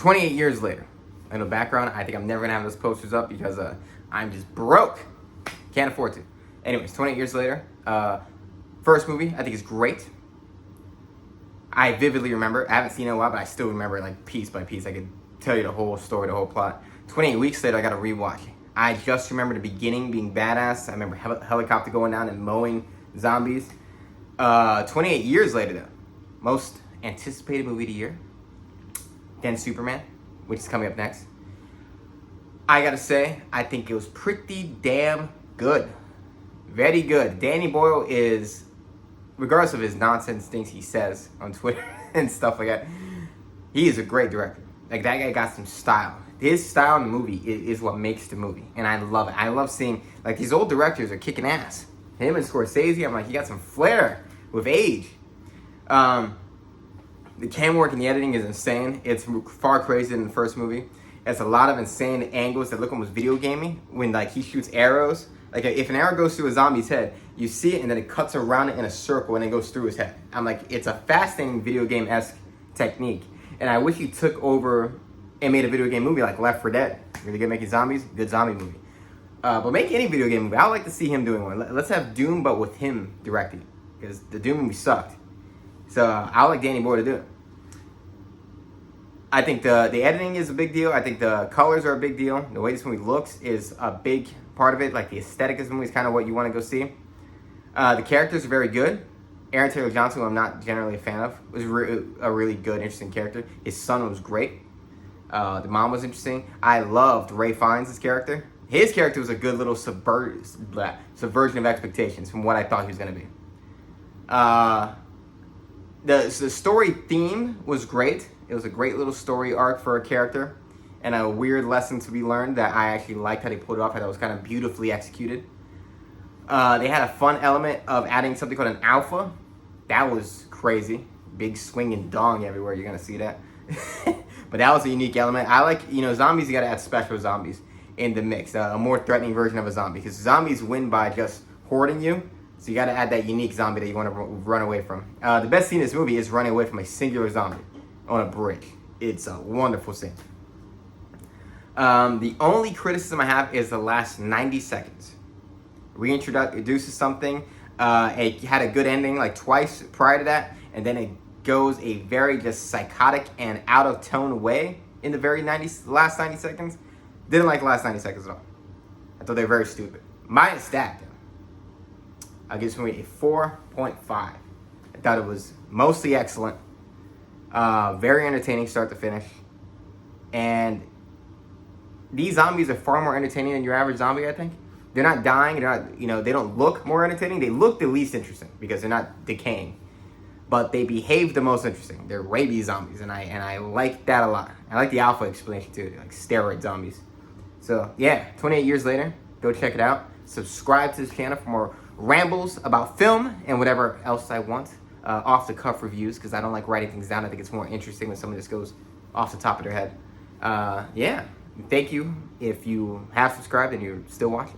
28 years later. In the background, I think I'm never gonna have those posters up because I'm just broke. Can't afford to. Anyways, 28 years later. First movie, I think is great. I vividly remember. I haven't seen it in a while, but I still remember like piece by piece. I could tell you the whole story, the whole plot. 28 weeks later, I got to rewatch. I just remember the beginning being badass. I remember helicopter going down and mowing zombies. 28 years later, though, most anticipated movie of the year. Then Superman, which is coming up next. I gotta say, I think it was pretty damn good. Very good. Danny Boyle is, regardless of his nonsense things he says on Twitter and stuff like that, he is a great director. Like, that guy got some style. His style in the movie is what makes the movie. And I love it. I love seeing, like, these old directors are kicking ass. Him and Scorsese, I'm like, he got some flair with age. The camera work and the editing is insane. It's far crazier than the first movie. It's a lot of insane angles that look almost video gamey when, like, he shoots arrows. Like, if an arrow goes through a zombie's head, you see it and then it cuts around it in a circle and then goes through his head. I'm like, it's a fascinating video game-esque technique. And I wish he took over and made a video game movie like Left 4 Dead. Really good making zombies, good zombie movie. But make any video game movie. I would like to see him doing one. Let's have Doom, but with him directing. Because the Doom movie sucked. So I would like Danny Boyle to do it. I think the editing is a big deal. I think the colors are a big deal. The way this movie looks is a big part of it. Like, the aesthetic of the movie is kind of what you want to go see. The characters are very good. Aaron Taylor Johnson, who I'm not generally a fan of, was a really good, interesting character. His son was great. The mom was interesting. I loved Ray Fiennes' character. His character was a good little subversion of expectations from what I thought he was going to be. The story theme was great. It was a great little story arc for a character and a weird lesson to be learned that I actually liked how they pulled it off. I thought it was kind of beautifully executed. They had a fun element of adding something called an alpha. That was crazy. Big swinging dong everywhere. You're going to see that. But that was a unique element. I like, zombies, you got to add special zombies in the mix. A more threatening version of a zombie. Because zombies win by just hoarding you. So you got to add that unique zombie that you want to run away from. The best scene in this movie is running away from a singular zombie on a bridge. It's a wonderful scene. The only criticism I have is the last 90 seconds. Reintroduces something. It had a good ending like twice prior to that. And then it goes a very just psychotic and out of tone way in the last 90 seconds. Didn't like the last 90 seconds at all. I thought they were very stupid. Minus that, though. I'll give this movie a 4.5. I thought it was mostly excellent. Very entertaining start to finish. And these zombies are far more entertaining than your average zombie, I think. They're not dying. They're not, they don't look more entertaining. They look the least interesting because they're not decaying. But they behave the most interesting. They're rabies zombies, and I like that a lot. I like the alpha explanation too, like steroid zombies. So yeah, 28 years later, go check it out. Subscribe to this channel for more rambles about film and whatever else I want. Off the cuff reviews, because I don't like writing things down. I think it's more interesting when someone just goes off the top of their head. Yeah, thank you if you have subscribed and you're still watching.